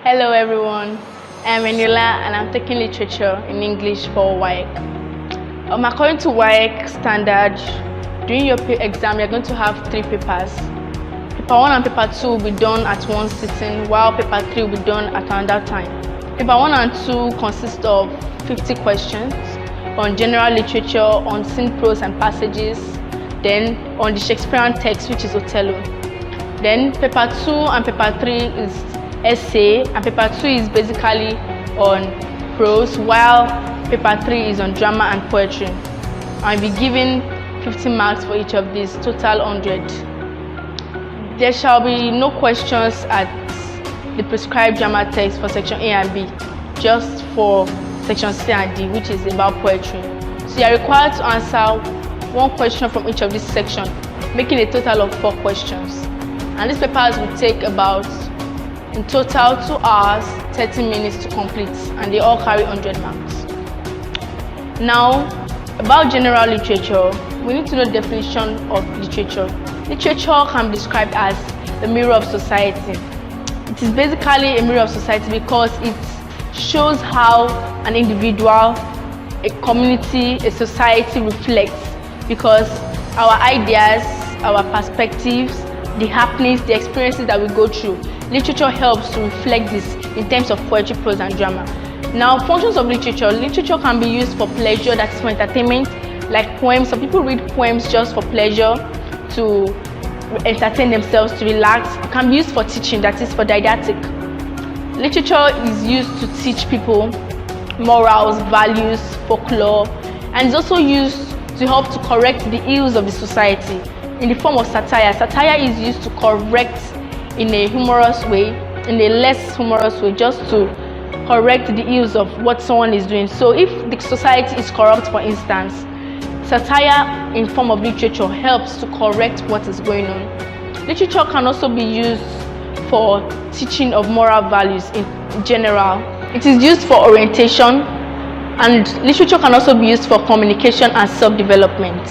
Hello everyone, I'm Eniola and I'm taking literature in English for WAEC. According to WAEC standard, during your exam you're going to have 3 papers. Paper 1 and paper 2 will be done at one sitting, while paper 3 will be done at another time. Paper 1 and 2 consist of 50 questions on general literature, on scene prose and passages, then on the Shakespearean text, which is Othello. Then paper 2 and paper 3 is essay, and paper 2 is basically on prose, while paper 3 is on drama and poetry. I'll be given 50 marks for each of these, total 100. There shall be no questions at the prescribed drama text for section A and B, just for section C and D, which is about poetry. So you are required to answer 1 question from each of these sections, making a total of 4 questions. And these papers will take about, in total, 2 hours, 30 minutes to complete, and they all carry 100 marks. Now, about general literature, we need to know the definition of literature. Literature can be described as the mirror of society. It is basically a mirror of society because it shows how an individual, a community, a society reflects, because our ideas, our perspectives, the happenings, the experiences that we go through, literature helps to reflect this in terms of poetry, prose and drama. Now, functions of literature. Literature can be used for pleasure, that is for entertainment, like poems. Some people read poems just for pleasure, to entertain themselves, to relax. It can be used for teaching, that is for didactic. Literature is used to teach people morals, values, folklore, and it's also used to help to correct the ills of the society in the form of satire. Satire is used to correct in a humorous way, in a less humorous way, just to correct the ills of what someone is doing. So if the society is corrupt, for instance, satire in form of literature helps to correct what is going on. Literature can also be used for teaching of moral values in general. It is used for orientation, and literature can also be used for communication and self-development.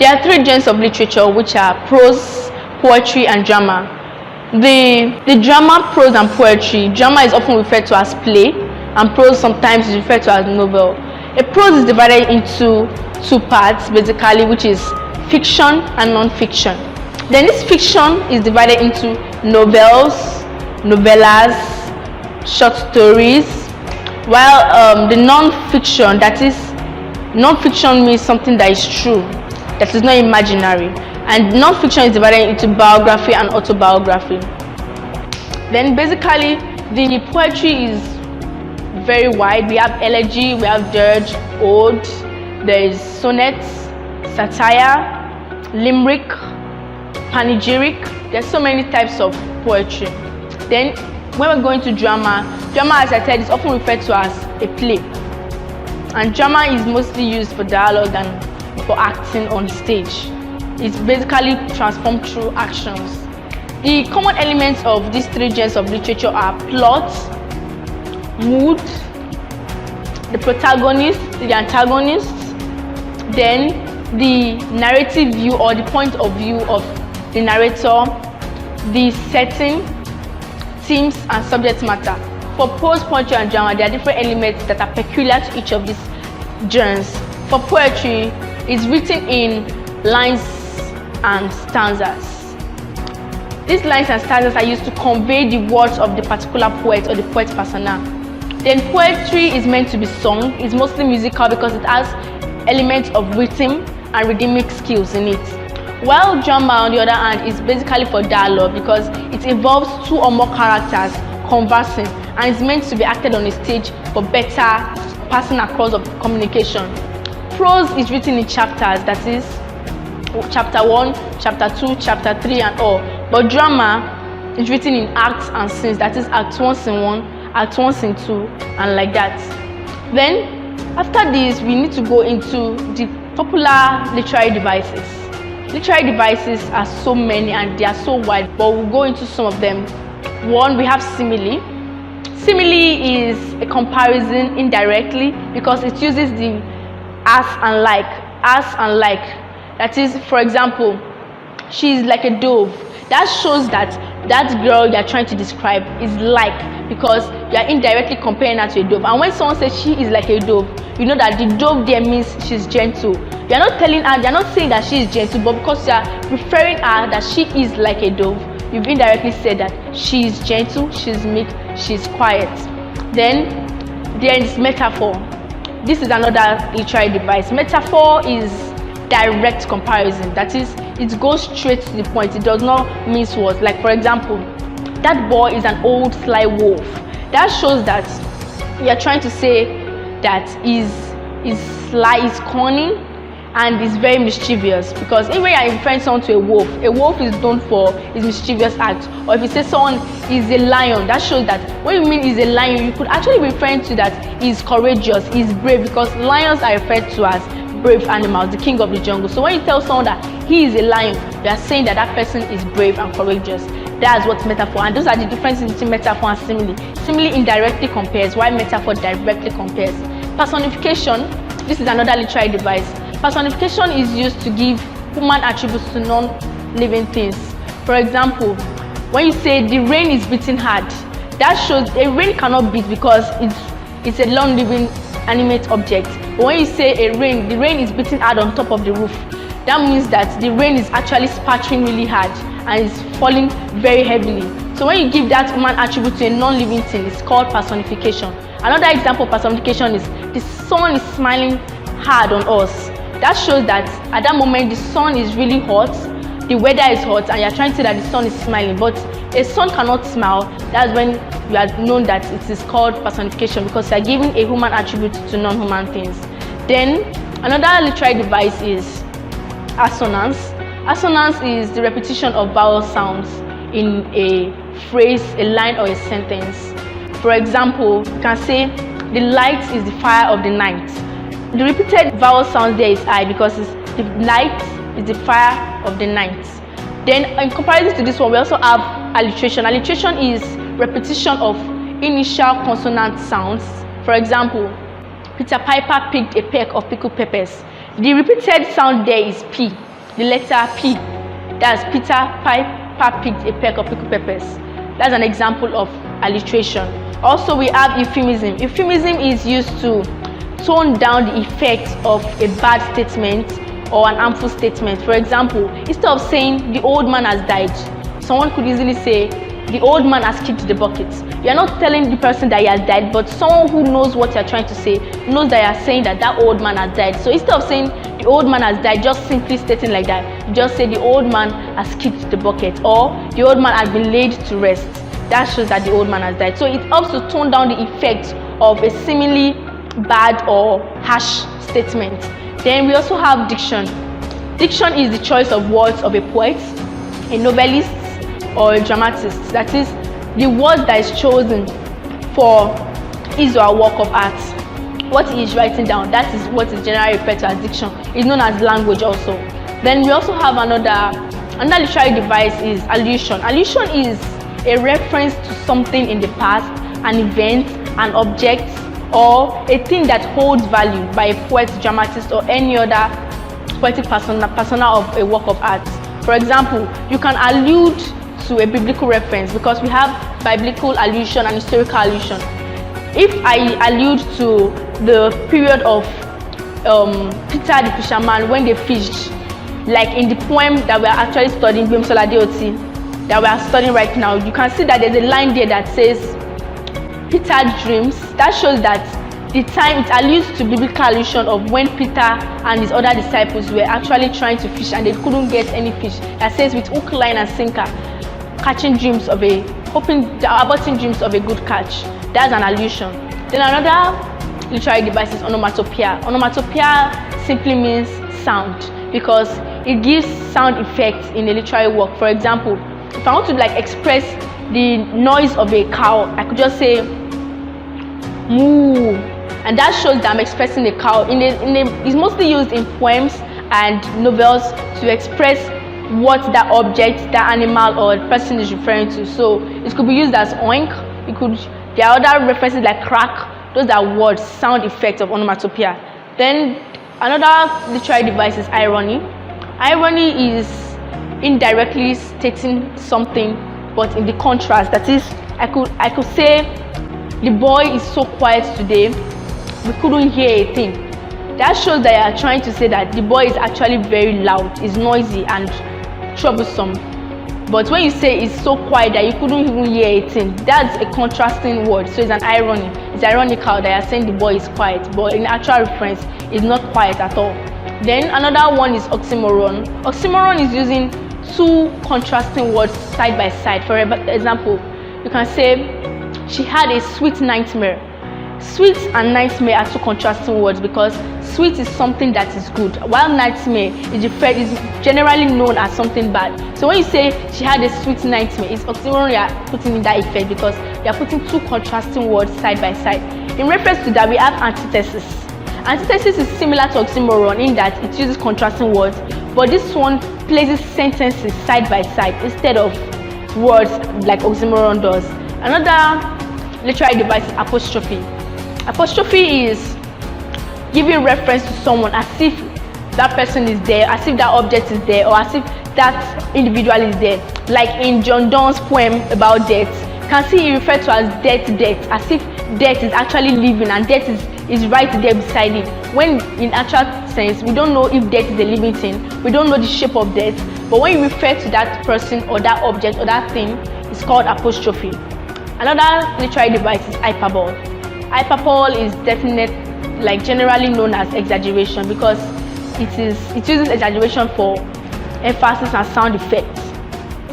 There are 3 genres of literature, which are prose, poetry and drama. The drama, prose and poetry. Drama is often referred to as play, and prose sometimes is referred to as novel. A prose is divided into 2 parts basically, which is fiction and non-fiction. Then this fiction is divided into novels, novellas, short stories, while the non-fiction, that is, non-fiction means something that is true, that is not imaginary, and non-fiction is divided into biography and autobiography. Then basically the poetry is very wide. We have elegy, we have dirge, ode, there is sonnets, satire, limerick, panegyric. There's so many types of poetry. Then when we're going to drama, as I said, is often referred to as a play, and drama is mostly used for dialogue and for acting on stage. It's basically transformed through actions. The common elements of these 3 genres of literature are plot, mood, the protagonist, the antagonist, then the narrative view or the point of view of the narrator, the setting, themes and subject matter. For prose, poetry and drama, there are different elements that are peculiar to each of these genres. For poetry, it's written in lines and stanzas. These lines and stanzas are used to convey the words of the particular poet or the poet persona. Then poetry is meant to be sung. It's mostly musical because it has elements of rhythm and rhythmic skills in it. While drama, on the other hand, is basically for dialogue because it involves 2 or more characters conversing, and it's meant to be acted on a stage for better passing across of communication. Prose is written in chapters, that is chapter 1, chapter 2, chapter 3 and all. But drama is written in acts and scenes, that is act 1 scene 1, act 1 scene 2 and like that. Then after this, we need to go into the popular literary devices. Literary devices are so many and they are so wide, but we'll go into some of them. 1, we have simile. Simile is a comparison indirectly because it uses the as and like. That is, for example, she is like a dove. That shows that that girl you're trying to describe is like, because you're indirectly comparing her to a dove. And when someone says she is like a dove, you know that the dove there means she's gentle. You're not telling her, you're not saying that she is gentle, but because you're referring her that she is like a dove, you've indirectly said that she is gentle, she's meek, she's quiet. Then there is metaphor. This is another literary device. Metaphor is direct comparison. That is, it goes straight to the point. It does not mince words. Like, for example, that boy is an old sly wolf. That shows that you're trying to say that is sly, is cunning, and is very mischievous. Because even when you're referring someone to a wolf is known for his mischievous acts. Or if you say someone is a lion, that shows that when you mean he's a lion, you could actually be referring to that he's courageous, he's brave, because lions are referred to as brave animals, the king of the jungle. So when you tell someone that he is a lion, you are saying that that person is brave and courageous. That's what metaphor, and those are the differences between metaphor and simile. Simile indirectly compares, while metaphor directly compares. Personification, this is another literary device. Personification is used to give human attributes to non-living things. For example, when you say the rain is beating hard, that shows a rain cannot beat because it's a non-living animate object. But when you say the rain is beating hard on top of the roof, that means that the rain is actually spattering really hard and is falling very heavily. So when you give that human attribute to a non-living thing, it's called personification. Another example of personification is the sun is smiling hard on us. That shows that at that moment the sun is really hot, the weather is hot, and you're trying to say that the sun is smiling. But a sun cannot smile. That's when you are known that it is called personification, because you are giving a human attribute to non-human things. Then another literary device is assonance. Assonance is the repetition of vowel sounds in a phrase, a line, or a sentence. For example, you can say the light is the fire of the night. The repeated vowel sound there is I, because the light is the fire of the night. Then in comparison to this one, we also have alliteration. Alliteration is repetition of initial consonant sounds. For example, Peter Piper picked a peck of pickled peppers. The repeated sound there is P, the letter P. That's Peter Piper picked a peck of pickled peppers. That's an example of alliteration. Also, we have euphemism. Euphemism is used to tone down the effect of a bad statement or an harmful statement. For example, instead of saying the old man has died, someone could easily say the old man has kicked the bucket. You are not telling the person that he has died, but someone who knows what you are trying to say knows that you are saying that that old man has died. So instead of saying the old man has died, just simply stating like that, you just say the old man has kicked the bucket, or the old man has been laid to rest. That shows that the old man has died. So it helps to tone down the effect of a seemingly bad or harsh statement. Then we also have diction. Diction is the choice of words of a poet, a novelist, or a dramatist. That is, the word that is chosen for his or her work of art. What he is writing down, that is what is generally referred to as diction. It's known as language also. Then we also have another literary device is allusion. Allusion is a reference to something in the past, an event, an object, or a thing that holds value by a poet, dramatist, or any other poetic persona of a work of art. For example, you can allude to a biblical reference, because we have biblical allusion and historical allusion. If I allude to the period of Peter the fisherman when they fished, like in the poem that we are actually studying, Bimsola Deoti, that we are studying right now, you can see that there's a line there that says Peter dreams. That shows that the time it alludes to biblical allusion of when Peter and his other disciples were actually trying to fish and they couldn't get any fish. That says with hook, line, and sinker, aborting dreams of a good catch. That's an allusion. Then another literary device is onomatopoeia. Onomatopoeia simply means sound, because it gives sound effects in a literary work. For example, if I want to express the noise of a cow, I could just say moo, and that shows that I'm expressing a cow. It's mostly used in poems and novels to express what that object, that animal, or person is referring to. So it could be used as oink. There are other references like crack. Those are words, sound effects of onomatopoeia. Then another literary device is irony. Irony is indirectly stating something but in the contrast. That is, I could say the boy is so quiet today, we couldn't hear a thing. That shows that you are trying to say that the boy is actually very loud, is noisy and troublesome. But when you say it's so quiet that you couldn't even hear a thing, that's a contrasting word. So it's an irony. It's ironical that you're saying the boy is quiet, but in actual reference, it's not quiet at all. Then another one is oxymoron. Oxymoron is using two contrasting words side by side. For example, you can say she had a sweet nightmare. Sweet and nightmare are two contrasting words because sweet is something that is good, while nightmare is generally known as something bad. So when you say she had a sweet nightmare, it's oxymoron you are putting in that effect because you are putting two contrasting words side by side. In reference to that, we have antithesis. Antithesis is similar to oxymoron in that it uses contrasting words, but this one places sentences side by side instead of words like oxymoron does. Another literary device is apostrophe. Apostrophe is giving reference to someone as if that person is there, as if that object is there, or as if that individual is there. Like in John Donne's poem about death, you can see he referred to as death, as if death is actually living and death is right there beside him. When in actual sense, we don't know if death is a living thing, we don't know the shape of death, but when you refer to that person or that object or that thing, it's called apostrophe. Another literary device is hyperbole. Hyperbole is generally known as exaggeration because it uses exaggeration for emphasis and sound effects.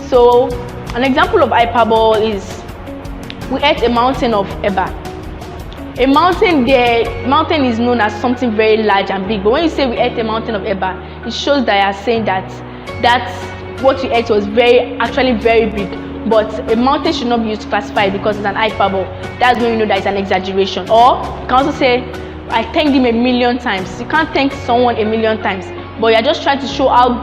So an example of hyperbole is we ate a mountain of eba. A mountain mountain is known as something very large and big, but when you say we ate a mountain of eba, it shows that you are saying that what you ate was actually very big. But a mountain should not be used to classify it because it's an hyperbole. That's when you know that it's an exaggeration. Or you can also say, I thanked him a million times. You can't thank someone a million times, but you're just trying to show how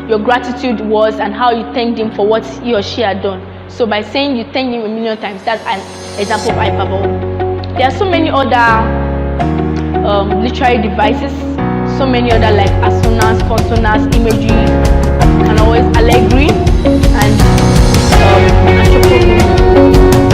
your gratitude was and how you thanked him for what he or she had done. So by saying you thanked him a million times, that's an example of hyperbole. There are so many other literary devices, so many other like assonance, consonance, imagery, and always allegory and anthropology.